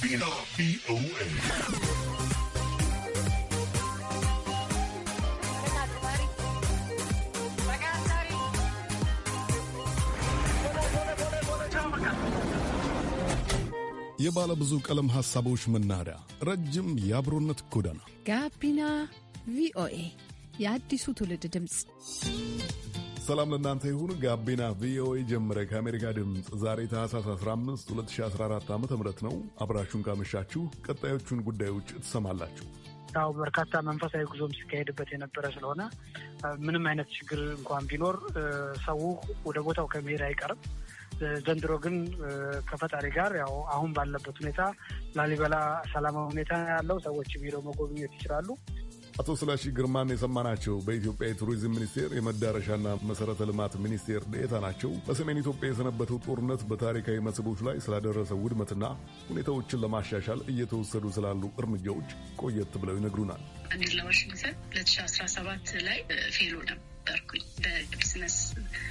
ጋቢና ቪኦኤ የባለ ብዙ ቀለም ሐሳቦች መናኸሪያ፣ ረጅም የአብሮነት ጎዳና ጋቢና ቪኦኤ የአዲሱ ትውልድ ድምፅ። ሰላም ለእናንተ ይሁን። ጋቢና ቪኦኤ ጀመረ። ከአሜሪካ ድምፅ ዛሬ ታህሳስ 15 2014 ዓ.ም ነው። አብራችሁን ካመሻችሁ ቀጣዮቹን ጉዳዮች ትሰማላችሁ። ያው በርካታ መንፈሳዊ ጉዞም ሲካሄድበት የነበረ ስለሆነ ምንም አይነት ችግር እንኳን ቢኖር ሰው ወደ ቦታው ከመሄድ አይቀርም። ዘንድሮ ግን ከፈጣሪ ጋር ያው አሁን ባለበት ሁኔታ ላሊበላ ሰላማዊ ሁኔታ ያለው ሰዎች ሄደው መጎብኘት ይችላሉ። አቶ ስለሺ ግርማን የሰማናቸው በኢትዮጵያ የቱሪዝም ሚኒስቴር የመዳረሻና መሰረተ ልማት ሚኒስቴር ዴኤታ ናቸው። በሰሜን ኢትዮጵያ የሰነበተው ጦርነት በታሪካዊ መስህቦች ላይ ስላደረሰው ውድመትና ሁኔታዎችን ለማሻሻል እየተወሰዱ ስላሉ እርምጃዎች ቆየት ብለው ይነግሩናል። አንድ ለዋሽንግተን 2017 ላይ ፌሎ ነበርኩኝ በቢዝነስ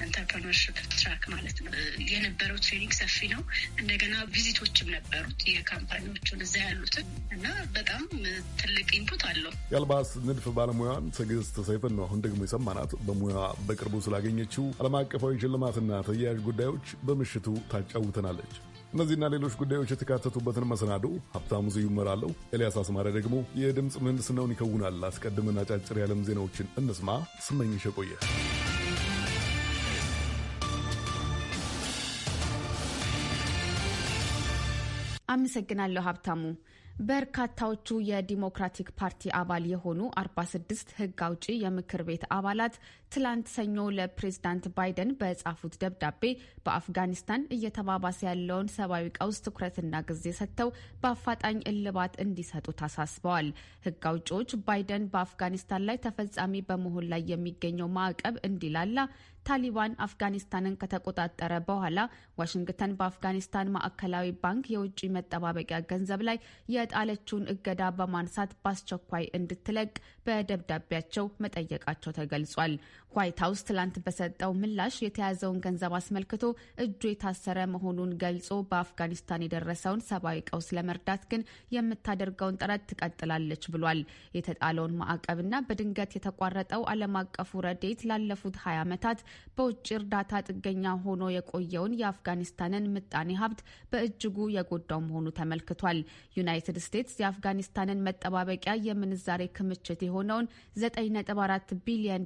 ኢንተርፕረነርሺፕ ትራክ ማለት ነው። የነበረው ትሬኒንግ ሰፊ ነው። እንደገና ቪዚቶችም ነበሩት የካምፓኒዎቹን እዛ ያሉትን እና በጣም ትልቅ ኢንፑት አለው። የአልባስ ንድፍ ባለሙያን ትዕግስት ሰይፍን ነው አሁን ደግሞ የሰማናት። በሙያ በቅርቡ ስላገኘችው ዓለም አቀፋዊ ሽልማትና ተያያዥ ጉዳዮች በምሽቱ ታጫውተናለች። እነዚህና ሌሎች ጉዳዮች የተካተቱበትን መሰናዶ ሀብታሙ ስዩም እመራለሁ። ኤልያስ አስማረ ደግሞ የድምፅ ምህንድስናውን ይከውናል። አስቀድመን አጫጭር የዓለም ዜናዎችን እንስማ። ስመኝሽ ቆየ። አመሰግናለሁ ሀብታሙ። በርካታዎቹ የዲሞክራቲክ ፓርቲ አባል የሆኑ 46 ሕግ አውጪ የምክር ቤት አባላት ትላንት ሰኞ ለፕሬዝዳንት ባይደን በጻፉት ደብዳቤ በአፍጋኒስታን እየተባባሰ ያለውን ሰብአዊ ቀውስ ትኩረትና ጊዜ ሰጥተው በአፋጣኝ እልባት እንዲሰጡ ታሳስበዋል። ሕግ አውጪዎች ባይደን በአፍጋኒስታን ላይ ተፈጻሚ በመሆን ላይ የሚገኘው ማዕቀብ እንዲላላ፣ ታሊባን አፍጋኒስታንን ከተቆጣጠረ በኋላ ዋሽንግተን በአፍጋኒስታን ማዕከላዊ ባንክ የውጭ መጠባበቂያ ገንዘብ ላይ የጣለችውን እገዳ በማንሳት በአስቸኳይ እንድትለቅ በደብዳቤያቸው መጠየቃቸው ተገልጿል። ዋይት ሀውስ ትላንት በሰጠው ምላሽ የተያዘውን ገንዘብ አስመልክቶ እጁ የታሰረ መሆኑን ገልጾ በአፍጋኒስታን የደረሰውን ሰብአዊ ቀውስ ለመርዳት ግን የምታደርገውን ጥረት ትቀጥላለች ብሏል። የተጣለውን ማዕቀብና በድንገት የተቋረጠው ዓለም አቀፉ ረድኤት ላለፉት 20 ዓመታት በውጭ እርዳታ ጥገኛ ሆኖ የቆየውን የአፍጋኒስታንን ምጣኔ ሀብት በእጅጉ የጎዳው መሆኑ ተመልክቷል። ዩናይትድ ስቴትስ የአፍጋኒስታንን መጠባበቂያ የምንዛሬ ክምችት የሆነውን $9.4 ቢሊዮን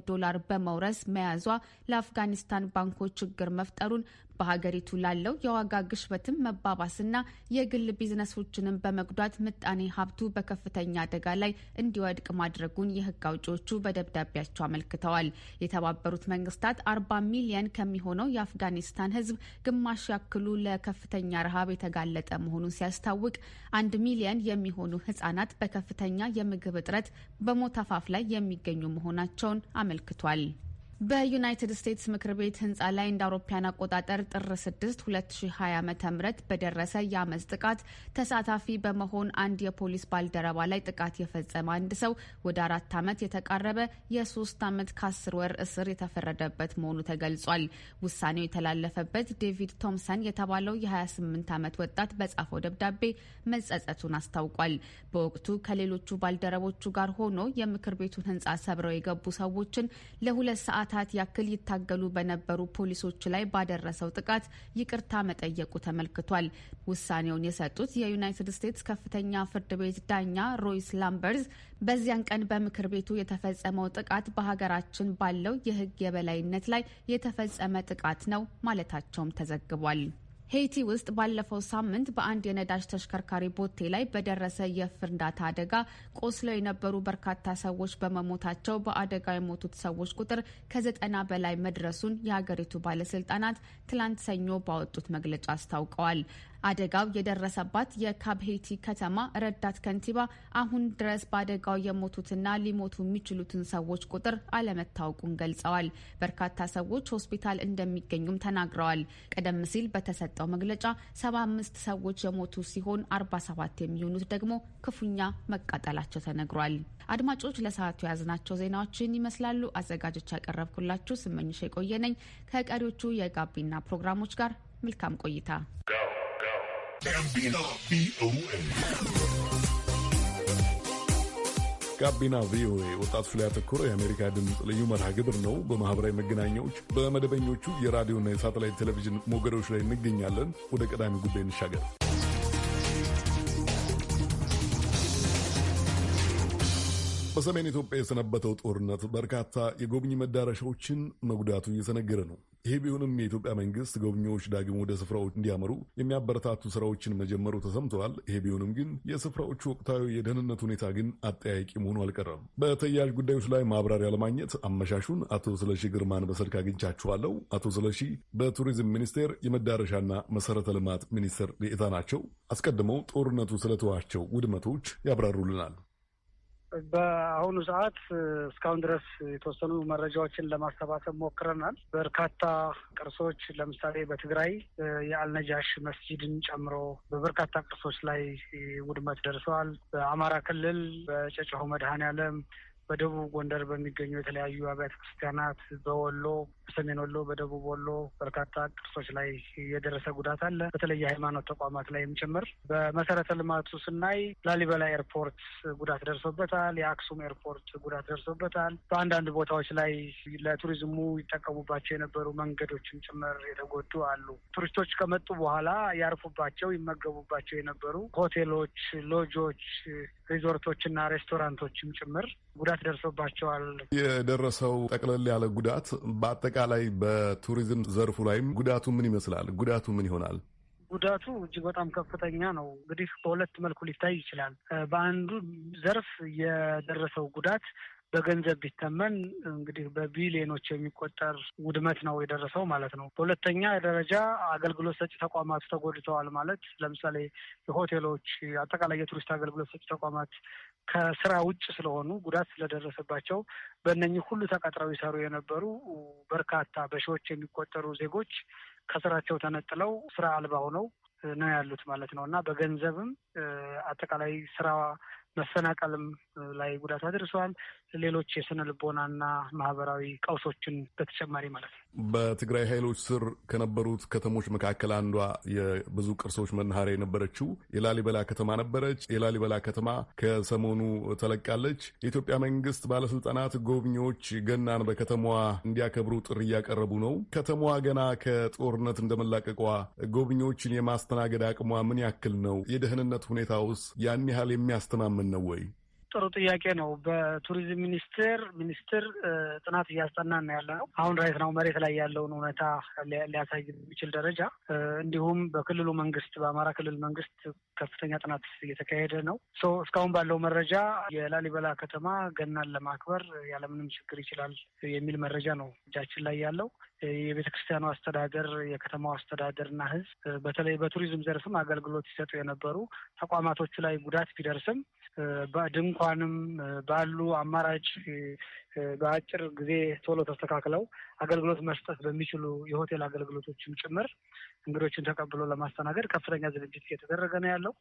በመውረስ መያዟ ለአፍጋኒስታን ባንኮች ችግር መፍጠሩን፣ በሀገሪቱ ላለው የዋጋ ግሽበትም መባባስና የግል ቢዝነሶችንም በመጉዳት ምጣኔ ሀብቱ በከፍተኛ አደጋ ላይ እንዲወድቅ ማድረጉን የሕግ አውጪዎቹ በደብዳቤያቸው አመልክተዋል። የተባበሩት መንግስታት 40 ሚሊዮን ከሚሆነው የአፍጋኒስታን ሕዝብ ግማሽ ያክሉ ለከፍተኛ ረሃብ የተጋለጠ መሆኑን ሲያስታውቅ 1 ሚሊዮን የሚሆኑ ህጻናት በከፍተኛ የምግብ እጥረት በሞት አፋፍ ላይ የሚገኙ መሆናቸውን አመልክቷል። በዩናይትድ ስቴትስ ምክር ቤት ህንፃ ላይ እንደ አውሮፓውያን አቆጣጠር ጥር 6 2020 ዓ.ም በደረሰ የአመፅ ጥቃት ተሳታፊ በመሆን አንድ የፖሊስ ባልደረባ ላይ ጥቃት የፈጸመ አንድ ሰው ወደ 4 ዓመት የተቃረበ የ3 ዓመት ከ10 ወር እስር የተፈረደበት መሆኑ ተገልጿል። ውሳኔው የተላለፈበት ዴቪድ ቶምሰን የተባለው የ28 ዓመት ወጣት በጻፈው ደብዳቤ መጸጸቱን አስታውቋል። በወቅቱ ከሌሎቹ ባልደረቦቹ ጋር ሆኖ የምክር ቤቱን ህንፃ ሰብረው የገቡ ሰዎችን ለ2 ሰዓታት ያክል ይታገሉ በነበሩ ፖሊሶች ላይ ባደረሰው ጥቃት ይቅርታ መጠየቁ ተመልክቷል። ውሳኔውን የሰጡት የዩናይትድ ስቴትስ ከፍተኛ ፍርድ ቤት ዳኛ ሮይስ ላምበርዝ በዚያን ቀን በምክር ቤቱ የተፈጸመው ጥቃት በሀገራችን ባለው የህግ የበላይነት ላይ የተፈጸመ ጥቃት ነው ማለታቸውም ተዘግቧል። ሄይቲ ውስጥ ባለፈው ሳምንት በአንድ የነዳጅ ተሽከርካሪ ቦቴ ላይ በደረሰ የፍንዳታ አደጋ ቆስለው የነበሩ በርካታ ሰዎች በመሞታቸው በአደጋው የሞቱት ሰዎች ቁጥር ከ90 በላይ መድረሱን የሀገሪቱ ባለስልጣናት ትላንት ሰኞ ባወጡት መግለጫ አስታውቀዋል። አደጋው የደረሰባት የካብሄይቲ ከተማ ረዳት ከንቲባ አሁን ድረስ በአደጋው የሞቱትና ሊሞቱ የሚችሉትን ሰዎች ቁጥር አለመታወቁን ገልጸዋል። በርካታ ሰዎች ሆስፒታል እንደሚገኙም ተናግረዋል። ቀደም ሲል በተሰጠው መግለጫ 75 ሰዎች የሞቱ ሲሆን 47 የሚሆኑት ደግሞ ክፉኛ መቃጠላቸው ተነግሯል። አድማጮች ለሰዓቱ የያዝናቸው ዜናዎችን ይመስላሉ። አዘጋጆች ያቀረብኩላችሁ ስመኝሽ የቆየነኝ ከቀሪዎቹ የጋቢና ፕሮግራሞች ጋር መልካም ቆይታ። ጋቢና ቪኦኤ ወጣቶች ላይ ያተኮረ የአሜሪካ ድምፅ ልዩ መርሃ ግብር ነው። በማህበራዊ መገናኛዎች በመደበኞቹ የራዲዮና የሳተላይት ቴሌቪዥን ሞገዶች ላይ እንገኛለን። ወደ ቀዳሚ ጉዳይ እንሻገር። በሰሜን ኢትዮጵያ የሰነበተው ጦርነት በርካታ የጎብኚ መዳረሻዎችን መጉዳቱ እየተነገረ ነው። ይሄ ቢሆንም የኢትዮጵያ መንግስት ጎብኚዎች ዳግም ወደ ስፍራዎች እንዲያመሩ የሚያበረታቱ ስራዎችን መጀመሩ ተሰምተዋል። ይሄ ቢሆንም ግን የስፍራዎቹ ወቅታዊ የደህንነት ሁኔታ ግን አጠያቂ መሆኑ አልቀረም። በተያያዥ ጉዳዮች ላይ ማብራሪያ ለማግኘት አመሻሹን አቶ ስለሺ ግርማን በስልክ አግኝቻችኋለሁ። አቶ ስለሺ በቱሪዝም ሚኒስቴር የመዳረሻና መሰረተ ልማት ሚኒስትር ዴኤታ ናቸው። አስቀድመው ጦርነቱ ስለተዋቸው ውድመቶች ያብራሩልናል። በአሁኑ ሰዓት እስካሁን ድረስ የተወሰኑ መረጃዎችን ለማሰባሰብ ሞክረናል። በርካታ ቅርሶች ለምሳሌ በትግራይ የአልነጃሽ መስጂድን ጨምሮ በበርካታ ቅርሶች ላይ ውድመት ደርሰዋል። በአማራ ክልል በጨጨሆ መድኃኔዓለም፣ በደቡብ ጎንደር በሚገኙ የተለያዩ አብያተ ክርስቲያናት፣ በወሎ፣ በሰሜን ወሎ፣ በደቡብ ወሎ በርካታ ቅርሶች ላይ የደረሰ ጉዳት አለ። በተለይ የሃይማኖት ተቋማት ላይም ጭምር። በመሰረተ ልማቱ ስናይ ላሊበላ ኤርፖርት ጉዳት ደርሶበታል። የአክሱም ኤርፖርት ጉዳት ደርሶበታል። በአንዳንድ ቦታዎች ላይ ለቱሪዝሙ ይጠቀሙባቸው የነበሩ መንገዶችም ጭምር የተጎዱ አሉ። ቱሪስቶች ከመጡ በኋላ ያርፉባቸው ይመገቡባቸው የነበሩ ሆቴሎች፣ ሎጆች፣ ሪዞርቶችና ሬስቶራንቶችም ጭምር ጉዳት ደርሶባቸዋል። የደረሰው ጠቅለል ያለ ጉዳት በአጠቃላይ በቱሪዝም ዘርፉ ላይም ጉዳቱ ምን ይመስላል? ጉዳቱ ምን ይሆናል? ጉዳቱ እጅግ በጣም ከፍተኛ ነው። እንግዲህ በሁለት መልኩ ሊታይ ይችላል። በአንዱ ዘርፍ የደረሰው ጉዳት በገንዘብ ቢተመን እንግዲህ በቢሊዮኖች የሚቆጠር ውድመት ነው የደረሰው ማለት ነው። በሁለተኛ ደረጃ አገልግሎት ሰጪ ተቋማት ተጎድተዋል ማለት ለምሳሌ የሆቴሎች፣ አጠቃላይ የቱሪስት አገልግሎት ሰጪ ተቋማት ከስራ ውጭ ስለሆኑ ጉዳት ስለደረሰባቸው በእነኚህ ሁሉ ተቀጥረው ይሰሩ የነበሩ በርካታ በሺዎች የሚቆጠሩ ዜጎች ከስራቸው ተነጥለው ስራ አልባ ሆነው ነው ያሉት ማለት ነው እና በገንዘብም አጠቃላይ ስራ መፈናቀልም ላይ ጉዳት አድርሰዋል። ሌሎች የስነ ልቦናና ማህበራዊ ቀውሶችን በተጨማሪ ማለት ነው። በትግራይ ኃይሎች ስር ከነበሩት ከተሞች መካከል አንዷ የብዙ ቅርሶች መናኸሪያ የነበረችው የላሊበላ ከተማ ነበረች። የላሊበላ ከተማ ከሰሞኑ ተለቃለች። የኢትዮጵያ መንግስት ባለስልጣናት ጎብኚዎች ገናን በከተማዋ እንዲያከብሩ ጥሪ እያቀረቡ ነው። ከተማዋ ገና ከጦርነት እንደመላቀቋ ጎብኚዎችን የማስተናገድ አቅሟ ምን ያክል ነው? የደህንነት ሁኔታ ውስጥ ያን ያህል የሚያስተማምን ነው ወይ? ጥሩ ጥያቄ ነው። በቱሪዝም ሚኒስቴር ጥናት እያስጠናን ያለ ነው። አሁን ራይት ነው መሬት ላይ ያለውን እውነታ ሊያሳይ የሚችል ደረጃ እንዲሁም በክልሉ መንግስት በአማራ ክልል መንግስት ከፍተኛ ጥናት እየተካሄደ ነው። እስካሁን ባለው መረጃ የላሊበላ ከተማ ገናን ለማክበር ያለምንም ችግር ይችላል የሚል መረጃ ነው እጃችን ላይ ያለው። የቤተ ክርስቲያኑ አስተዳደር፣ የከተማው አስተዳደርና ህዝብ በተለይ በቱሪዝም ዘርፍም አገልግሎት ሲሰጡ የነበሩ ተቋማቶቹ ላይ ጉዳት ቢደርስም በድንኳንም ባሉ አማራጭ በአጭር ጊዜ ቶሎ ተስተካክለው አገልግሎት መስጠት በሚችሉ የሆቴል አገልግሎቶችም ጭምር እንግዶችን ተቀብሎ ለማስተናገድ ከፍተኛ ዝግጅት እየተደረገ ነው ያለው።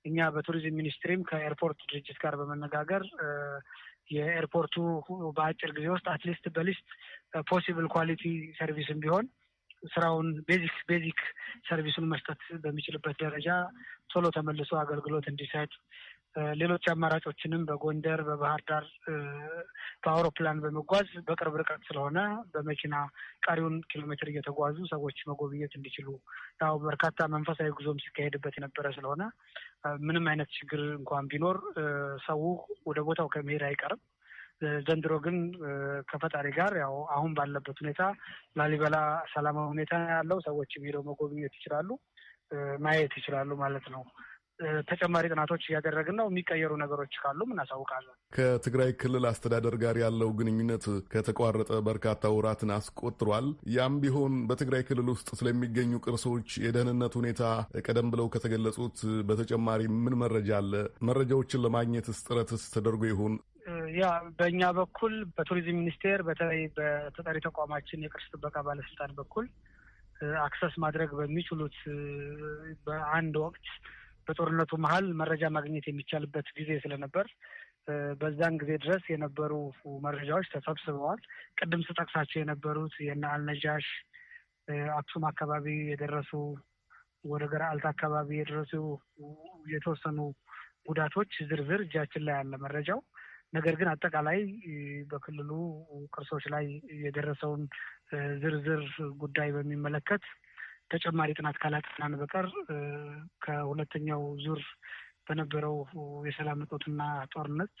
እኛ በቱሪዝም ሚኒስትሪም ከኤርፖርት ድርጅት ጋር በመነጋገር የኤርፖርቱ በአጭር ጊዜ ውስጥ አትሊስት በሊስት ፖሲብል ኳሊቲ ሰርቪስም ቢሆን ስራውን ቤዚክ ሰርቪሱን መስጠት በሚችልበት ደረጃ ቶሎ ተመልሶ አገልግሎት እንዲሰጥ፣ ሌሎች አማራጮችንም በጎንደር፣ በባህር ዳር በአውሮፕላን በመጓዝ በቅርብ ርቀት ስለሆነ በመኪና ቀሪውን ኪሎ ሜትር እየተጓዙ ሰዎች መጎብኘት እንዲችሉ፣ ያው በርካታ መንፈሳዊ ጉዞም ሲካሄድበት የነበረ ስለሆነ ምንም አይነት ችግር እንኳን ቢኖር ሰው ወደ ቦታው ከመሄድ አይቀርም። ዘንድሮ ግን ከፈጣሪ ጋር ያው አሁን ባለበት ሁኔታ ላሊበላ ሰላማዊ ሁኔታ ያለው ሰዎች ሄደው መጎብኘት ይችላሉ፣ ማየት ይችላሉ ማለት ነው። ተጨማሪ ጥናቶች እያደረግን ነው። የሚቀየሩ ነገሮች ካሉም እናሳውቃለን። ከትግራይ ክልል አስተዳደር ጋር ያለው ግንኙነት ከተቋረጠ በርካታ ወራትን አስቆጥሯል። ያም ቢሆን በትግራይ ክልል ውስጥ ስለሚገኙ ቅርሶች የደህንነት ሁኔታ ቀደም ብለው ከተገለጹት በተጨማሪ ምን መረጃ አለ? መረጃዎችን ለማግኘትስ ጥረትስ ተደርጎ ይሆን? ያ በእኛ በኩል በቱሪዝም ሚኒስቴር በተለይ በተጠሪ ተቋማችን የቅርስ ጥበቃ ባለስልጣን በኩል አክሰስ ማድረግ በሚችሉት በአንድ ወቅት በጦርነቱ መሀል መረጃ ማግኘት የሚቻልበት ጊዜ ስለነበር በዛን ጊዜ ድረስ የነበሩ መረጃዎች ተሰብስበዋል። ቅድም ስጠቅሳቸው የነበሩት የነ አልነጃሽ አክሱም አካባቢ የደረሱ ወደ ገራልታ አካባቢ የደረሱ የተወሰኑ ጉዳቶች ዝርዝር እጃችን ላይ ያለ መረጃው። ነገር ግን አጠቃላይ በክልሉ ቅርሶች ላይ የደረሰውን ዝርዝር ጉዳይ በሚመለከት ተጨማሪ ጥናት ካላጠናን በቀር ከሁለተኛው ዙር በነበረው የሰላም እጦትና ጦርነት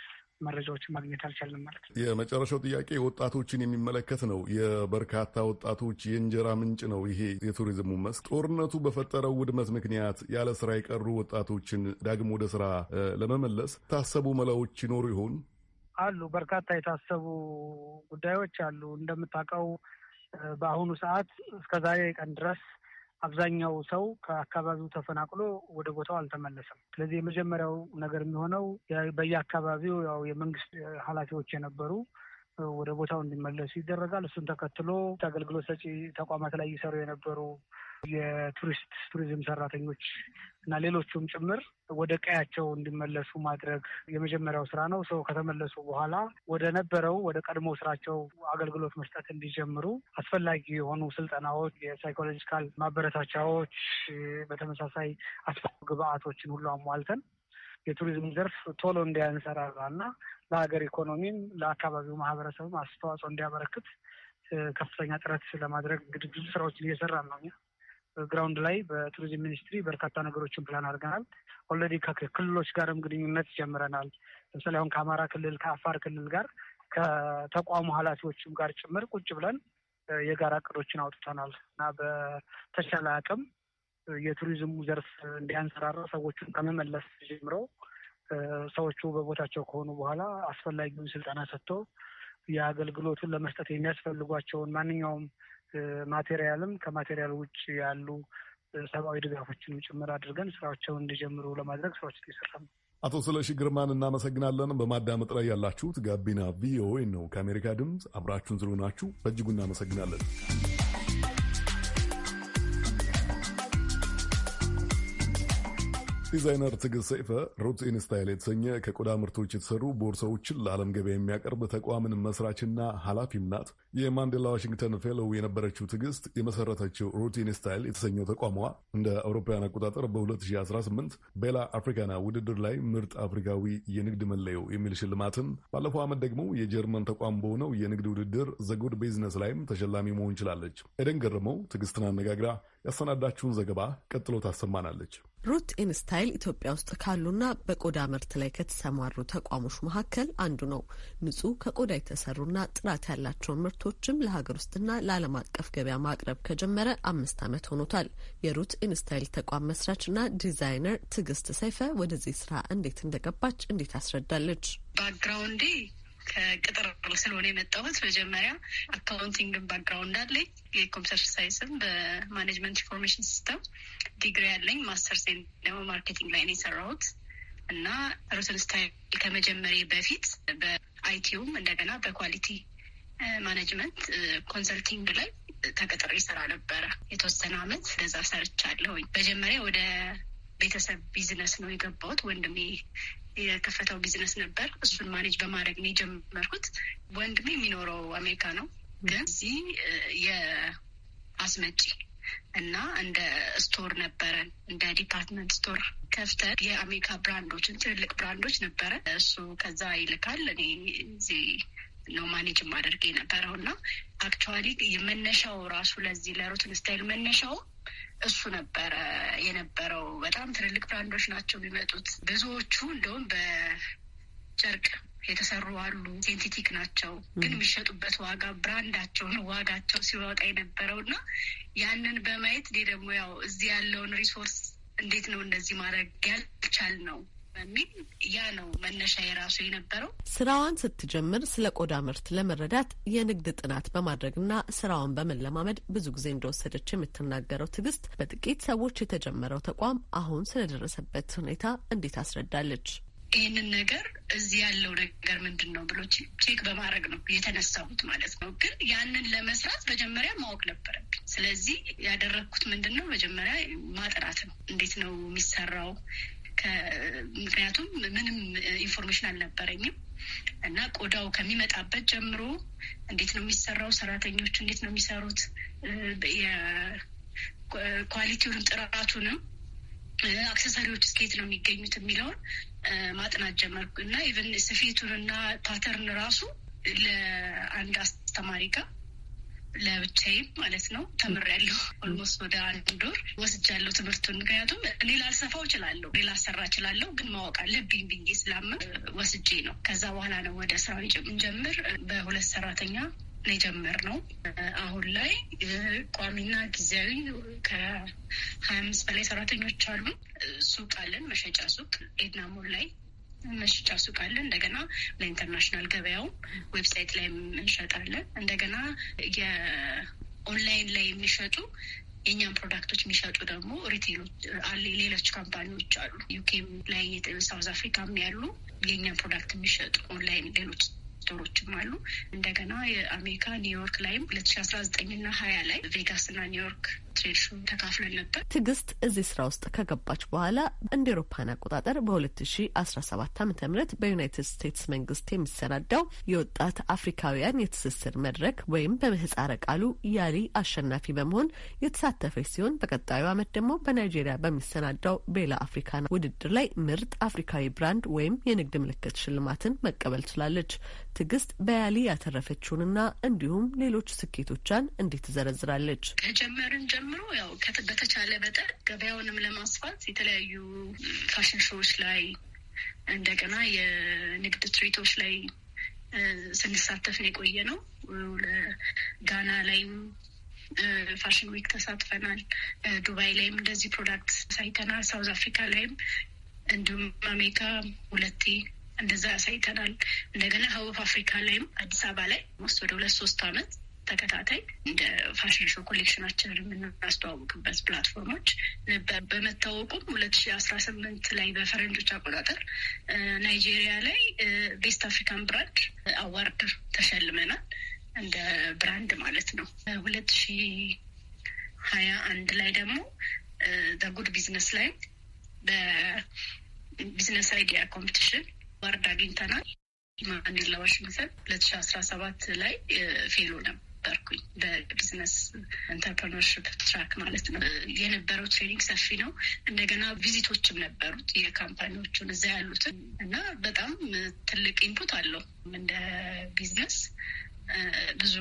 መረጃዎችን ማግኘት አልቻልንም ማለት ነው። የመጨረሻው ጥያቄ ወጣቶችን የሚመለከት ነው። የበርካታ ወጣቶች የእንጀራ ምንጭ ነው ይሄ የቱሪዝሙ መስክ። ጦርነቱ በፈጠረው ውድመት ምክንያት ያለ ስራ የቀሩ ወጣቶችን ዳግም ወደ ስራ ለመመለስ ታሰቡ መላዎች ይኖሩ ይሆን? አሉ። በርካታ የታሰቡ ጉዳዮች አሉ። እንደምታውቀው በአሁኑ ሰዓት እስከዛሬ ቀን ድረስ አብዛኛው ሰው ከአካባቢው ተፈናቅሎ ወደ ቦታው አልተመለሰም። ስለዚህ የመጀመሪያው ነገር የሚሆነው በየአካባቢው ያው የመንግስት ኃላፊዎች የነበሩ ወደ ቦታው እንዲመለሱ ይደረጋል። እሱን ተከትሎ አገልግሎት ሰጪ ተቋማት ላይ ይሰሩ የነበሩ የቱሪዝም ሰራተኞች እና ሌሎቹም ጭምር ወደ ቀያቸው እንዲመለሱ ማድረግ የመጀመሪያው ስራ ነው። ሰው ከተመለሱ በኋላ ወደ ቀድሞ ስራቸው አገልግሎት መስጠት እንዲጀምሩ አስፈላጊ የሆኑ ስልጠናዎች፣ የሳይኮሎጂካል ማበረታቻዎች፣ በተመሳሳይ አስፈላጊ ግብአቶችን ሁሉ አሟልተን የቱሪዝም ዘርፍ ቶሎ እንዲያንሰራራና ለሀገር ኢኮኖሚም ለአካባቢው ማህበረሰብም አስተዋጽኦ እንዲያበረክት ከፍተኛ ጥረት ለማድረግ እንግዲህ ብዙ ስራዎችን እየሰራን ነው። ግራውንድ ላይ በቱሪዝም ሚኒስትሪ በርካታ ነገሮችን ፕላን አድርገናል። ኦልሬዲ ከክልሎች ጋርም ግንኙነት ጀምረናል። ለምሳሌ አሁን ከአማራ ክልል ከአፋር ክልል ጋር ከተቋሙ ኃላፊዎችም ጋር ጭምር ቁጭ ብለን የጋራ እቅዶችን አውጥተናል እና በተቻለ አቅም የቱሪዝሙ ዘርፍ እንዲያንሰራራ ሰዎቹን ከመመለስ ጀምሮ ሰዎቹ በቦታቸው ከሆኑ በኋላ አስፈላጊውን ስልጠና ሰጥቶ የአገልግሎቱን ለመስጠት የሚያስፈልጓቸውን ማንኛውም ማቴሪያልም ከማቴሪያል ውጭ ያሉ ሰብአዊ ድጋፎችንም ጭምር አድርገን ስራዎቸውን እንዲጀምሩ ለማድረግ ስራዎች እየሰራ ነው። አቶ ስለሺ ግርማን እናመሰግናለን። በማዳመጥ ላይ ያላችሁት ጋቢና ቪኦኤ ነው። ከአሜሪካ ድምፅ አብራችሁን ስለሆናችሁ በእጅጉ እናመሰግናለን። ዲዛይነር ትዕግስት ሰይፈ ሩት ኢን ስታይል የተሰኘ ከቆዳ ምርቶች የተሰሩ ቦርሳዎችን ለዓለም ገበያ የሚያቀርብ ተቋምን መስራችና ኃላፊም ናት። የማንዴላ ዋሽንግተን ፌሎው የነበረችው ትዕግስት የመሰረተችው ሩት ኢን ስታይል የተሰኘው ተቋሟ እንደ አውሮፓውያን አቆጣጠር በ2018 ቤላ አፍሪካና ውድድር ላይ ምርጥ አፍሪካዊ የንግድ መለዮ የሚል ሽልማትን፣ ባለፈው ዓመት ደግሞ የጀርመን ተቋም በሆነው የንግድ ውድድር ዘጉድ ቢዝነስ ላይም ተሸላሚ መሆን ችላለች። ኤደን ገረመው ትዕግስትን አነጋግራ ያሰናዳችውን ዘገባ ቀጥሎ ታሰማናለች። ሩት ኢን ስታይል ኢትዮጵያ ውስጥ ካሉና በቆዳ ምርት ላይ ከተሰማሩ ተቋሞች መካከል አንዱ ነው። ንጹህ ከቆዳ የተሰሩና ጥራት ያላቸውን ምርቶችም ለሀገር ውስጥና ለዓለም አቀፍ ገበያ ማቅረብ ከጀመረ 5 ዓመት ሆኖታል። የሩት ኢን ስታይል ተቋም መስራችና ዲዛይነር ትዕግስት ሰይፈ ወደዚህ ስራ እንዴት እንደገባች እንዴት አስረዳለች። ባክግራውንዴ ከቅጥር ስለሆነ የመጣሁት መጀመሪያ አካውንቲንግን ባክግራውንድ አለኝ። የኮምፒውተር ሳይንስም በማኔጅመንት ኢንፎርሜሽን ሲስተም ዲግሪ ያለኝ፣ ማስተርስ ደግሞ ማርኬቲንግ ላይ ነው የሰራሁት እና ሩት ኢን ስታይል ከመጀመሪያ በፊት በአይቲውም እንደገና በኳሊቲ ማኔጅመንት ኮንሰልቲንግ ላይ ተቀጥሬ ይሰራ ነበረ። የተወሰነ አመት ለዛ ሰርቻለሁኝ። መጀመሪያ ወደ ቤተሰብ ቢዝነስ ነው የገባሁት። ወንድሜ የከፈተው ቢዝነስ ነበር። እሱን ማኔጅ በማድረግ ነው የጀመርኩት። ወንድሜ የሚኖረው አሜሪካ ነው፣ ግን እዚህ የአስመጪ እና እንደ ስቶር ነበረን፣ እንደ ዲፓርትመንት ስቶር ከፍተን የአሜሪካ ብራንዶችን ትልልቅ ብራንዶች ነበረ። እሱ ከዛ ይልካል፣ እኔ እዚህ ነው ማኔጅ ማደርግ የነበረው እና አክቹዋሊ የመነሻው ራሱ ለዚህ ለሩት ኢን ስታይል መነሻው እሱ ነበረ የነበረው። በጣም ትልልቅ ብራንዶች ናቸው የሚመጡት። ብዙዎቹ እንደውም በጨርቅ የተሰሩ አሉ፣ ሴንቲቲክ ናቸው፣ ግን የሚሸጡበት ዋጋ ብራንዳቸውን ዋጋቸው ሲወጣ የነበረው እና ያንን በማየት እኔ ደግሞ ያው እዚህ ያለውን ሪሶርስ እንዴት ነው እንደዚህ ማድረግ ያልቻል ነው በሚል ያ ነው መነሻ የራሱ የነበረው። ስራዋን ስትጀምር ስለ ቆዳ ምርት ለመረዳት የንግድ ጥናት በማድረግና ስራዋን በመለማመድ ብዙ ጊዜ እንደወሰደች የምትናገረው ትዕግስት በጥቂት ሰዎች የተጀመረው ተቋም አሁን ስለደረሰበት ሁኔታ እንዴት አስረዳለች። ይህንን ነገር እዚህ ያለው ነገር ምንድን ነው ብሎ ቼክ በማድረግ ነው የተነሳሁት ማለት ነው። ግን ያንን ለመስራት መጀመሪያ ማወቅ ነበረብኝ። ስለዚህ ያደረግኩት ምንድን ነው መጀመሪያ ማጥናት ነው። እንዴት ነው የሚሰራው? ምክንያቱም ምንም ኢንፎርሜሽን አልነበረኝም እና ቆዳው ከሚመጣበት ጀምሮ እንዴት ነው የሚሰራው፣ ሰራተኞች እንዴት ነው የሚሰሩት፣ ኳሊቲውን ጥራቱንም አክሰሰሪዎች ስኬት ነው የሚገኙት የሚለውን ማጥናት ጀመርኩ እና ኢቨን ስፌቱንና ፓተርን ራሱ ለአንድ አስተማሪ ጋር ለብቻዬ ማለት ነው ተምሬያለሁ። ኦልሞስት ወደ 1 ወር ወስጃለሁ ትምህርቱን። ምክንያቱም እኔ ላልሰፋው እችላለሁ፣ እኔ ላሰራ እችላለሁ፣ ግን ማወቅ አለብኝ ብዬ ስላመን ወስጄ ነው። ከዛ በኋላ ነው ወደ ስራው እንጀምር በ2 ሰራተኛ ነው የጀመርነው። አሁን ላይ ቋሚና ጊዜያዊ ከ25 በላይ ሰራተኞች አሉ። ሱቅ አለን፣ መሸጫ ሱቅ ኤድና ሞል ላይ መሸጫ ሱቅ አለን። እንደገና ለኢንተርናሽናል ገበያው ዌብሳይት ላይ እንሸጣለን። እንደገና የኦንላይን ላይ የሚሸጡ የእኛም ፕሮዳክቶች የሚሸጡ ደግሞ ሪቴሎች አለ። ሌሎች ካምፓኒዎች አሉ ዩኬም ላይ ሳውዝ አፍሪካም ያሉ የእኛም ፕሮዳክት የሚሸጡ ኦንላይን ሌሎች ስቶሮችም አሉ። እንደገና የአሜሪካ ኒውዮርክ ላይም 2019 እና 20 ላይ ቬጋስ እና ኒውዮርክ ትሬድ ሾው ተካፍለን ነበር። ትዕግስት እዚህ ስራ ውስጥ ከገባች በኋላ እንደ አውሮፓውያን አቆጣጠር በ2017 ዓ.ም በዩናይትድ ስቴትስ መንግስት የሚሰናዳው የወጣት አፍሪካውያን የትስስር መድረክ ወይም በምህጻረ ቃሉ ያሊ አሸናፊ በመሆን የተሳተፈች ሲሆን በቀጣዩ ዓመት ደግሞ በናይጄሪያ በሚሰናዳው ቤላ አፍሪካና ውድድር ላይ ምርጥ አፍሪካዊ ብራንድ ወይም የንግድ ምልክት ሽልማትን መቀበል ችላለች። ትዕግስት በያሊ ያተረፈችውንና እንዲሁም ሌሎች ስኬቶቿን እንዴት ትዘረዝራለች? ከጀመርን ጀምሮ ያው በተቻለ መጠን ገበያውንም ለማስፋት የተለያዩ ፋሽን ሾዎች ላይ እንደገና የንግድ ትርኢቶች ላይ ስንሳተፍ ነው የቆየ ነው። ጋና ላይም ፋሽን ዊክ ተሳትፈናል። ዱባይ ላይም እንደዚህ ፕሮዳክት ሳይተናል። ሳውዝ አፍሪካ ላይም እንዲሁም አሜሪካ 2 እንደዛ ያሳይተናል። እንደገና ሀውፍ አፍሪካ ላይም አዲስ አበባ ላይ ውስጥ ወደ 2-3 ዓመት ተከታታይ እንደ ፋሽን ሾው ኮሌክሽናችንን የምናስተዋውቅበት ፕላትፎርሞች ነበር። በመታወቁም 2018 ላይ በፈረንጆች አቆጣጠር ናይጄሪያ ላይ ቤስት አፍሪካን ብራንድ አዋርድ ተሸልመናል፣ እንደ ብራንድ ማለት ነው። 2021 ላይ ደግሞ በጉድ ቢዝነስ ላይ በቢዝነስ አይዲያ ኮምፒቲሽን አዋርድ አግኝተናል። ማንዴላ ዋሽንግተን 2017 ላይ ፌሎ ነበርኩኝ በቢዝነስ ኢንተርፕረነርሺፕ ትራክ ማለት ነው። የነበረው ትሬኒንግ ሰፊ ነው። እንደገና ቪዚቶችም ነበሩት የካምፓኒዎቹን እዛ ያሉትን እና በጣም ትልቅ ኢንፑት አለው። እንደ ቢዝነስ ብዙ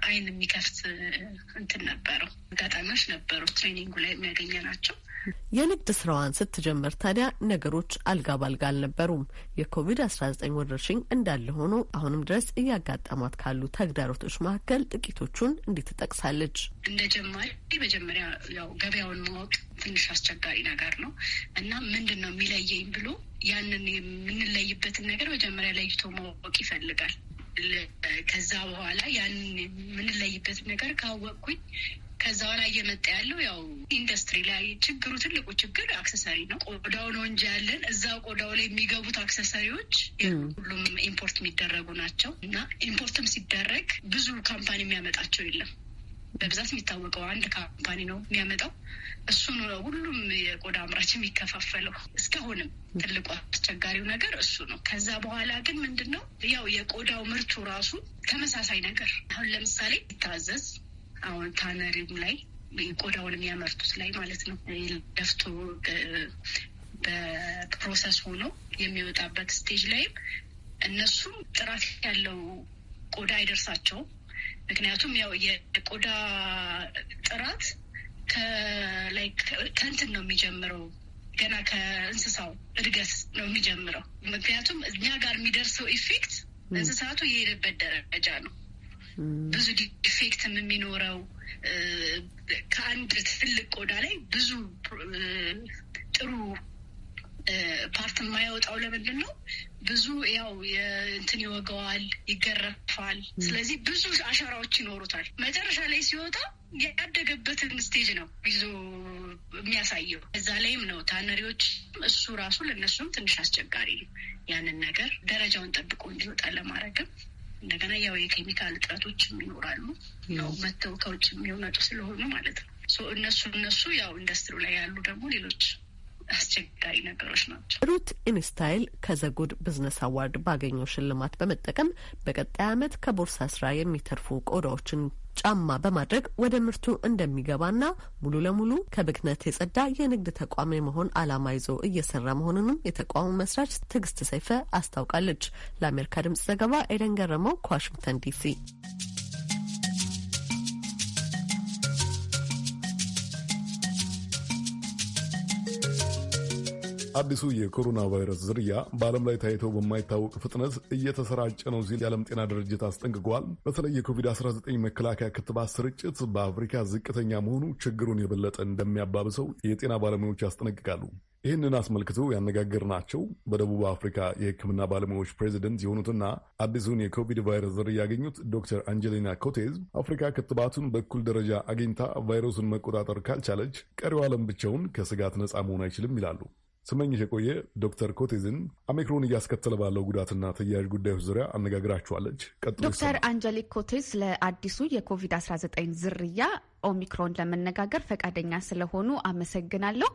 አይን የሚከፍት እንትን ነበረው፣ አጋጣሚዎች ነበሩ ትሬኒንጉ ላይ የሚያገኘ ናቸው። የንግድ ስራዋን ስትጀምር ታዲያ ነገሮች አልጋ ባልጋ አልነበሩም። የኮቪድ-19 ወረርሽኝ እንዳለ ሆኖ አሁንም ድረስ እያጋጠሟት ካሉ ተግዳሮቶች መካከል ጥቂቶቹን እንዲህ ትጠቅሳለች። እንደ ጀማሪ መጀመሪያ ያው ገበያውን ማወቅ ትንሽ አስቸጋሪ ነገር ነው እና ምንድን ነው የሚለየኝ ብሎ ያንን የምንለይበትን ነገር መጀመሪያ ለይቶ ማወቅ ይፈልጋል። ከዛ በኋላ ያንን የምንለይበትን ነገር ካወቅኩኝ ከዛ በኋላ እየመጣ ያለው ያው ኢንዱስትሪ ላይ ችግሩ ትልቁ ችግር አክሰሰሪ ነው። ቆዳው ነው እንጂ ያለን እዛ ቆዳው ላይ የሚገቡት አክሰሰሪዎች ሁሉም ኢምፖርት የሚደረጉ ናቸው እና ኢምፖርትም ሲደረግ ብዙ ካምፓኒ የሚያመጣቸው የለም። በብዛት የሚታወቀው አንድ ካምፓኒ ነው የሚያመጣው። እሱ ነው ሁሉም የቆዳ አምራች የሚከፋፈለው። እስካሁንም ትልቁ አስቸጋሪው ነገር እሱ ነው። ከዛ በኋላ ግን ምንድን ነው ያው የቆዳው ምርቱ ራሱ ተመሳሳይ ነገር አሁን ለምሳሌ ይታዘዝ አሁን ታነሪም ላይ ቆዳውን የሚያመርቱት ላይ ማለት ነው ለፍቶ በፕሮሰስ ሆኖ የሚወጣበት ስቴጅ ላይም እነሱም ጥራት ያለው ቆዳ አይደርሳቸውም። ምክንያቱም ያው የቆዳ ጥራት ከእንትን ነው የሚጀምረው፣ ገና ከእንስሳው እድገት ነው የሚጀምረው። ምክንያቱም እኛ ጋር የሚደርሰው ኢፌክት እንስሳቱ የሄደበት ደረጃ ነው። ብዙ ዲፌክትም የሚኖረው ከአንድ ትልቅ ቆዳ ላይ ብዙ ጥሩ ፓርት የማይወጣው ለምንድን ነው? ብዙ ያው እንትን ይወገዋል፣ ይገረፋል። ስለዚህ ብዙ አሻራዎች ይኖሩታል። መጨረሻ ላይ ሲወጣ ያደገበትን ስቴጅ ነው ይዞ የሚያሳየው። እዛ ላይም ነው ታነሪዎች እሱ ራሱ ለእነሱም ትንሽ አስቸጋሪ ነው። ያንን ነገር ደረጃውን ጠብቆ እንዲወጣ ለማድረግም እንደገና ያው የኬሚካል እጥረቶችም ይኖራሉ። ያው መተው ከውጭ የሚመጡ ስለሆኑ ማለት ነው። እነሱ ያው ኢንዱስትሪ ላይ ያሉ ደግሞ ሌሎች አስቸጋሪ ነገሮች ናቸው። ሩት ኢንስታይል ከዘጉድ ቢዝነስ አዋርድ ባገኘው ሽልማት በመጠቀም በቀጣይ ዓመት ከቦርሳ ስራ የሚተርፉ ቆዳዎችን ጫማ በማድረግ ወደ ምርቱ እንደሚገባና ሙሉ ለሙሉ ከብክነት የጸዳ የንግድ ተቋም የመሆን ዓላማ ይዞ እየሰራ መሆኑንም የተቋሙ መስራች ትዕግስት ሰይፈ አስታውቃለች። ለአሜሪካ ድምጽ ዘገባ ኤደን ገረመው ከዋሽንግተን ዲሲ። አዲሱ የኮሮና ቫይረስ ዝርያ በዓለም ላይ ታይቶ በማይታወቅ ፍጥነት እየተሰራጨ ነው ሲል የዓለም ጤና ድርጅት አስጠንቅቋል። በተለይ የኮቪድ-19 መከላከያ ክትባት ስርጭት በአፍሪካ ዝቅተኛ መሆኑ ችግሩን የበለጠ እንደሚያባብሰው የጤና ባለሙያዎች ያስጠነቅቃሉ። ይህንን አስመልክቶ ያነጋገርናቸው በደቡብ አፍሪካ የሕክምና ባለሙያዎች ፕሬዚደንት የሆኑትና አዲሱን የኮቪድ ቫይረስ ዝርያ ያገኙት ዶክተር አንጀሊና ኮቴዝ አፍሪካ ክትባቱን በእኩል ደረጃ አግኝታ ቫይረሱን መቆጣጠር ካልቻለች ቀሪው ዓለም ብቻውን ከስጋት ነፃ መሆን አይችልም ይላሉ። ስመኝሽ የቆየ ዶክተር ኮቴዝን ኦሚክሮን እያስከተለ ባለው ጉዳትና ተያያዥ ጉዳዮች ዙሪያ አነጋግራቸዋለች። ዶክተር አንጀሊክ ኮቴዝ ለአዲሱ የኮቪድ-19 ዝርያ ኦሚክሮን ለመነጋገር ፈቃደኛ ስለሆኑ አመሰግናለሁ።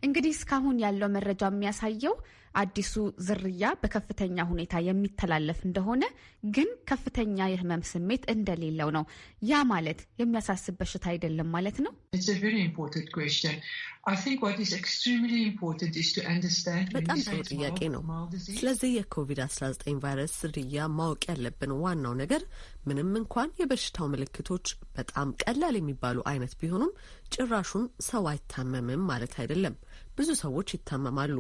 እንግዲህ እስካሁን ያለው መረጃ የሚያሳየው አዲሱ ዝርያ በከፍተኛ ሁኔታ የሚተላለፍ እንደሆነ ግን ከፍተኛ የህመም ስሜት እንደሌለው ነው። ያ ማለት የሚያሳስብ በሽታ አይደለም ማለት ነው? በጣም ጥሩ ጥያቄ ነው። ስለዚህ የኮቪድ-19 ቫይረስ ዝርያ ማወቅ ያለብን ዋናው ነገር ምንም እንኳን የበሽታው ምልክቶች በጣም ቀላል የሚባሉ አይነት ቢሆኑም ጭራሹን ሰው አይታመምም ማለት አይደለም። ብዙ ሰዎች ይታመማሉ።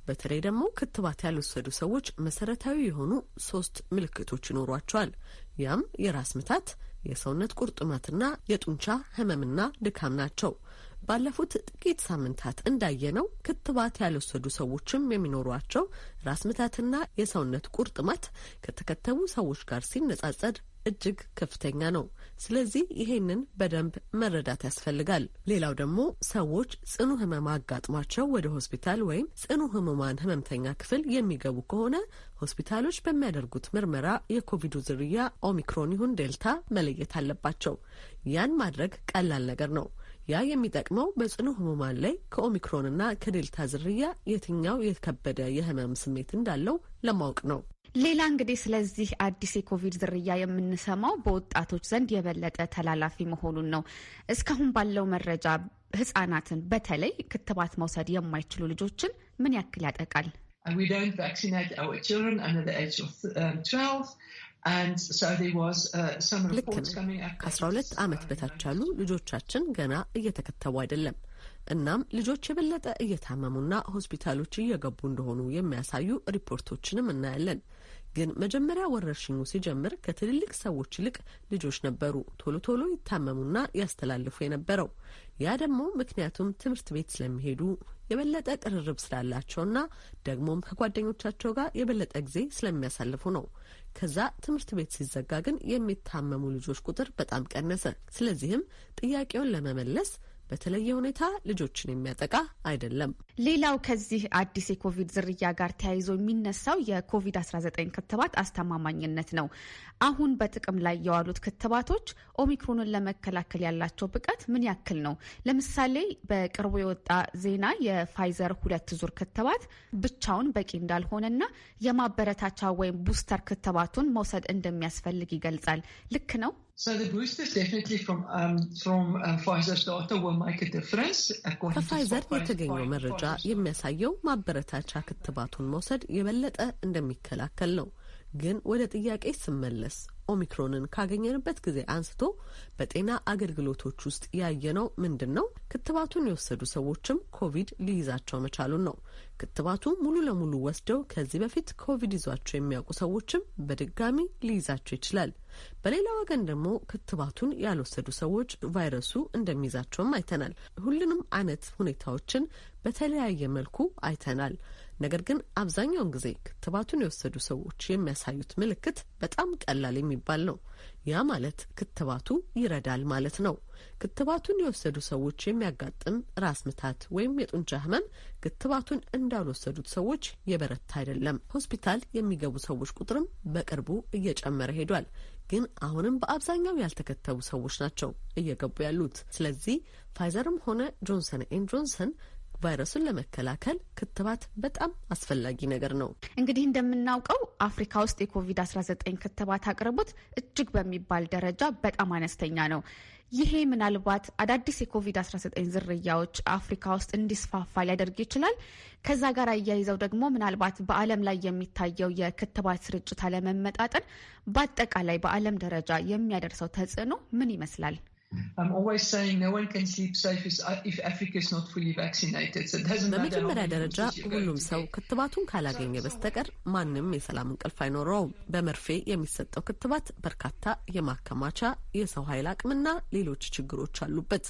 በተለይ ደግሞ ክትባት ያልወሰዱ ሰዎች መሰረታዊ የሆኑ 3 ምልክቶች ይኖሯቸዋል። ያም የራስ ምታት፣ የሰውነት ቁርጥማትና የጡንቻ ህመምና ድካም ናቸው። ባለፉት ጥቂት ሳምንታት እንዳየነው ክትባት ያልወሰዱ ሰዎችም የሚኖሯቸው ራስ ምታትና የሰውነት ቁርጥማት ከተከተቡ ሰዎች ጋር ሲነጻጸር እጅግ ከፍተኛ ነው። ስለዚህ ይሄንን በደንብ መረዳት ያስፈልጋል። ሌላው ደግሞ ሰዎች ጽኑ ህመም አጋጥሟቸው ወደ ሆስፒታል ወይም ጽኑ ህሙማን ህመምተኛ ክፍል የሚገቡ ከሆነ ሆስፒታሎች በሚያደርጉት ምርመራ የኮቪዱ ዝርያ ኦሚክሮን ይሁን ዴልታ መለየት አለባቸው። ያን ማድረግ ቀላል ነገር ነው። ያ የሚጠቅመው በጽኑ ህሙማን ላይ ከኦሚክሮንና ከዴልታ ዝርያ የትኛው የከበደ የህመም ስሜት እንዳለው ለማወቅ ነው። ሌላ እንግዲህ ስለዚህ አዲስ የኮቪድ ዝርያ የምንሰማው በወጣቶች ዘንድ የበለጠ ተላላፊ መሆኑን ነው። እስካሁን ባለው መረጃ ህጻናትን በተለይ ክትባት መውሰድ የማይችሉ ልጆችን ምን ያክል ያጠቃል? ልክ ነው። ከ12 ዓመት በታች ያሉ ልጆቻችን ገና እየተከተቡ አይደለም። እናም ልጆች የበለጠ እየታመሙና ሆስፒታሎች እየገቡ እንደሆኑ የሚያሳዩ ሪፖርቶችንም እናያለን። ግን መጀመሪያ ወረርሽኙ ሲጀምር ከትልልቅ ሰዎች ይልቅ ልጆች ነበሩ ቶሎ ቶሎ ይታመሙና ያስተላልፉ የነበረው። ያ ደግሞ ምክንያቱም ትምህርት ቤት ስለሚሄዱ የበለጠ ቅርርብ ስላላቸውና ደግሞም ከጓደኞቻቸው ጋር የበለጠ ጊዜ ስለሚያሳልፉ ነው። ከዛ ትምህርት ቤት ሲዘጋ ግን የሚታመሙ ልጆች ቁጥር በጣም ቀነሰ። ስለዚህም ጥያቄውን ለመመለስ በተለየ ሁኔታ ልጆችን የሚያጠቃ አይደለም። ሌላው ከዚህ አዲስ የኮቪድ ዝርያ ጋር ተያይዞ የሚነሳው የኮቪድ-19 ክትባት አስተማማኝነት ነው። አሁን በጥቅም ላይ የዋሉት ክትባቶች ኦሚክሮንን ለመከላከል ያላቸው ብቃት ምን ያክል ነው? ለምሳሌ በቅርቡ የወጣ ዜና የፋይዘር 2 ዙር ክትባት ብቻውን በቂ እንዳልሆነና የማበረታቻ ወይም ቡስተር ክትባቱን መውሰድ እንደሚያስፈልግ ይገልጻል። ልክ ነው? ከፋይዘር የተገኘው መረጃ የሚያሳየው ማበረታቻ ክትባቱን መውሰድ የበለጠ እንደሚከላከል ነው። ግን ወደ ጥያቄ ስመለስ ኦሚክሮንን ካገኘንበት ጊዜ አንስቶ በጤና አገልግሎቶች ውስጥ ያየነው ምንድን ነው? ክትባቱን የወሰዱ ሰዎችም ኮቪድ ሊይዛቸው መቻሉን ነው። ክትባቱ ሙሉ ለሙሉ ወስደው ከዚህ በፊት ኮቪድ ይዟቸው የሚያውቁ ሰዎችም በድጋሚ ሊይዛቸው ይችላል። በሌላ ወገን ደግሞ ክትባቱን ያልወሰዱ ሰዎች ቫይረሱ እንደሚይዛቸውም አይተናል። ሁሉንም አይነት ሁኔታዎችን በተለያየ መልኩ አይተናል። ነገር ግን አብዛኛውን ጊዜ ክትባቱን የወሰዱ ሰዎች የሚያሳዩት ምልክት በጣም ቀላል የሚባል ነው። ያ ማለት ክትባቱ ይረዳል ማለት ነው። ክትባቱን የወሰዱ ሰዎች የሚያጋጥም ራስ ምታት ወይም የጡንቻ ህመም ክትባቱን እንዳልወሰዱት ሰዎች የበረታ አይደለም። ሆስፒታል የሚገቡ ሰዎች ቁጥርም በቅርቡ እየጨመረ ሄዷል። ግን አሁንም በአብዛኛው ያልተከተቡ ሰዎች ናቸው እየገቡ ያሉት። ስለዚህ ፋይዘርም ሆነ ጆንሰን ኤንድ ጆንሰን ቫይረሱን ለመከላከል ክትባት በጣም አስፈላጊ ነገር ነው። እንግዲህ እንደምናውቀው አፍሪካ ውስጥ የኮቪድ-19 ክትባት አቅርቦት እጅግ በሚባል ደረጃ በጣም አነስተኛ ነው። ይሄ ምናልባት አዳዲስ የኮቪድ-19 ዝርያዎች አፍሪካ ውስጥ እንዲስፋፋ ሊያደርግ ይችላል። ከዛ ጋር አያይዘው ደግሞ ምናልባት በዓለም ላይ የሚታየው የክትባት ስርጭት አለመመጣጠን በአጠቃላይ በዓለም ደረጃ የሚያደርሰው ተጽዕኖ ምን ይመስላል? I'm always saying no one can sleep safe if Africa is not fully vaccinated. So it doesn't matter. በመጀመሪያ ደረጃ ሁሉም ሰው ክትባቱን ካላገኘ በስተቀር ማንም የሰላም እንቅልፍ አይኖረውም። በመርፌ የሚሰጠው ክትባት በርካታ የማከማቻ የሰው ኃይል አቅምና ሌሎች ችግሮች አሉበት።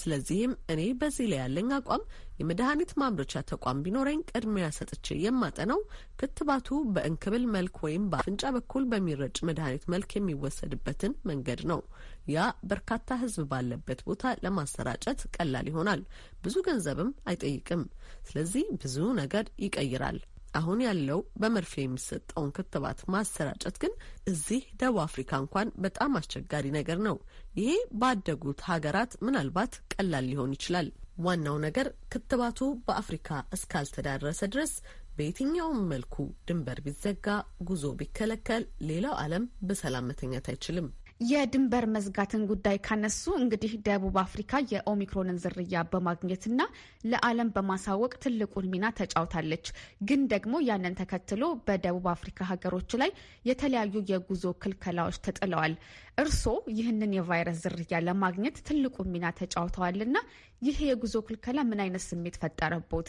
ስለዚህም እኔ በዚህ ላይ ያለኝ አቋም የመድኃኒት ማምረቻ ተቋም ቢኖረኝ ቅድሚያ ሰጥቼ የማጠነው ክትባቱ በእንክብል መልክ ወይም በአፍንጫ በኩል በሚረጭ መድኃኒት መልክ የሚወሰድበትን መንገድ ነው። ያ በርካታ ሕዝብ ባለበት ቦታ ለማሰራጨት ቀላል ይሆናል፣ ብዙ ገንዘብም አይጠይቅም። ስለዚህ ብዙ ነገር ይቀይራል። አሁን ያለው በመርፌ የሚሰጠውን ክትባት ማሰራጨት ግን እዚህ ደቡብ አፍሪካ እንኳን በጣም አስቸጋሪ ነገር ነው። ይሄ ባደጉት ሀገራት ምናልባት ቀላል ሊሆን ይችላል። ዋናው ነገር ክትባቱ በአፍሪካ እስካልተዳረሰ ድረስ በየትኛውም መልኩ ድንበር ቢዘጋ፣ ጉዞ ቢከለከል ሌላው ዓለም በሰላም መተኛት አይችልም። የድንበር መዝጋትን ጉዳይ ካነሱ እንግዲህ ደቡብ አፍሪካ የኦሚክሮንን ዝርያ በማግኘትና ለዓለም በማሳወቅ ትልቁን ሚና ተጫውታለች። ግን ደግሞ ያንን ተከትሎ በደቡብ አፍሪካ ሀገሮች ላይ የተለያዩ የጉዞ ክልከላዎች ተጥለዋል። እርስዎ ይህንን የቫይረስ ዝርያ ለማግኘት ትልቁን ሚና ተጫውተዋልና ይህ የጉዞ ክልከላ ምን አይነት ስሜት ፈጠረቦት?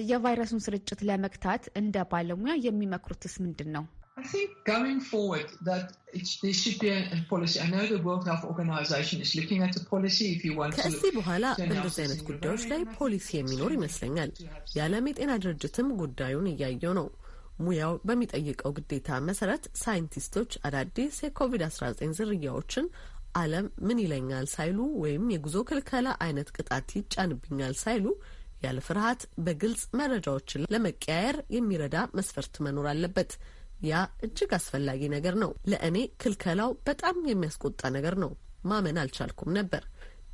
የቫይረሱን ስርጭት ለመግታት እንደ ባለሙያ የሚመክሩትስ ምንድን ነው? I think going forward that there should be a policy. I know the World Health Organization is looking at a policy if you want to. ከዚህ በኋላ በእንደዚህ አይነት ጉዳዮች ላይ ፖሊሲ የሚኖር ይመስለኛል። የዓለም የጤና ድርጅትም ጉዳዩን እያየው ነው። ሙያው በሚጠይቀው ግዴታ መሰረት ሳይንቲስቶች አዳዲስ የኮቪድ-19 ዝርያዎችን ዓለም ምን ይለኛል ሳይሉ ወይም የጉዞ ክልከላ አይነት ቅጣት ይጫንብኛል ሳይሉ ያለ ፍርሃት በግልጽ መረጃዎችን ለመቀያየር የሚረዳ መስፈርት መኖር አለበት። ያ እጅግ አስፈላጊ ነገር ነው። ለእኔ ክልከላው በጣም የሚያስቆጣ ነገር ነው። ማመን አልቻልኩም ነበር።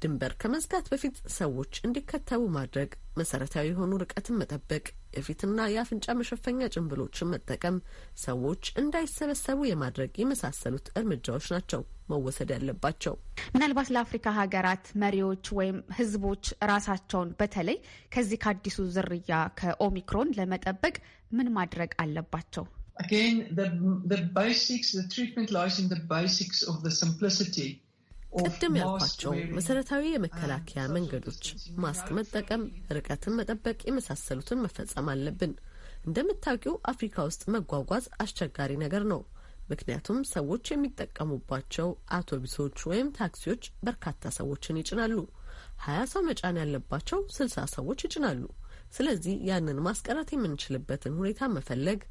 ድንበር ከመዝጋት በፊት ሰዎች እንዲከተቡ ማድረግ፣ መሰረታዊ የሆኑ ርቀትን መጠበቅ፣ የፊትና የአፍንጫ መሸፈኛ ጭንብሎችን መጠቀም፣ ሰዎች እንዳይሰበሰቡ የማድረግ የመሳሰሉት እርምጃዎች ናቸው መወሰድ ያለባቸው። ምናልባት ለአፍሪካ ሀገራት መሪዎች ወይም ሕዝቦች ራሳቸውን በተለይ ከዚህ ከአዲሱ ዝርያ ከኦሚክሮን ለመጠበቅ ምን ማድረግ አለባቸው? Again, the basics, the treatment lies in the basics of the simplicity. ቅድም ያልኳቸው መሰረታዊ የመከላከያ መንገዶች ማስክ መጠቀም፣ ርቀትን መጠበቅ የመሳሰሉትን መፈጸም አለብን። እንደምታውቂው አፍሪካ ውስጥ መጓጓዝ አስቸጋሪ ነገር ነው። ምክንያቱም ሰዎች የሚጠቀሙባቸው አውቶቡሶች ወይም ታክሲዎች በርካታ ሰዎችን ይጭናሉ። 20 ሰው መጫን ያለባቸው 60 ሰዎች ይጭናሉ። ስለዚህ ያንን ማስቀረት የምንችልበትን ሁኔታ መፈለግ፣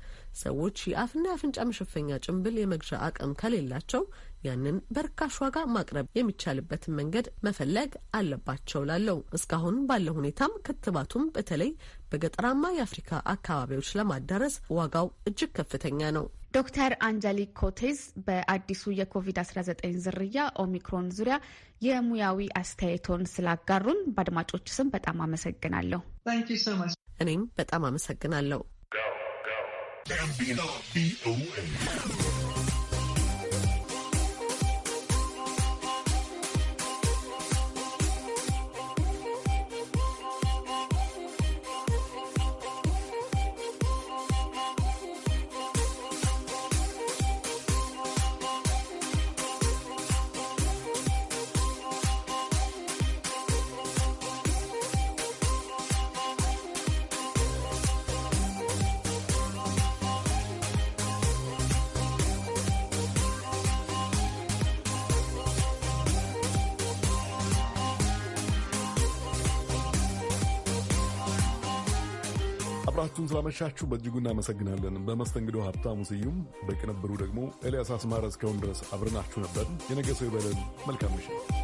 ሰዎች የአፍና የአፍንጫ መሸፈኛ ጭንብል የመግዣ አቅም ከሌላቸው ያንን በርካሽ ዋጋ ማቅረብ የሚቻልበትን መንገድ መፈለግ አለባቸው ላለው። እስካሁን ባለው ሁኔታም ክትባቱም በተለይ በገጠራማ የአፍሪካ አካባቢዎች ለማዳረስ ዋጋው እጅግ ከፍተኛ ነው። ዶክተር አንጀሊክ ኮቴዝ በአዲሱ የኮቪድ-19 ዝርያ ኦሚክሮን ዙሪያ የሙያዊ አስተያየቶን ስላጋሩን በአድማጮች ስም በጣም አመሰግናለሁ። እኔም በጣም አመሰግናለሁ። አብራችሁን ስላመሻችሁ በእጅጉ እናመሰግናለን። በመስተንግዶ ሀብታሙ ስዩም፣ በቅንብሩ ደግሞ ኤልያስ አስማረ። እስካሁን ድረስ አብረናችሁ ነበር። የነገ ሰው ይበለን። መልካም ምሽት።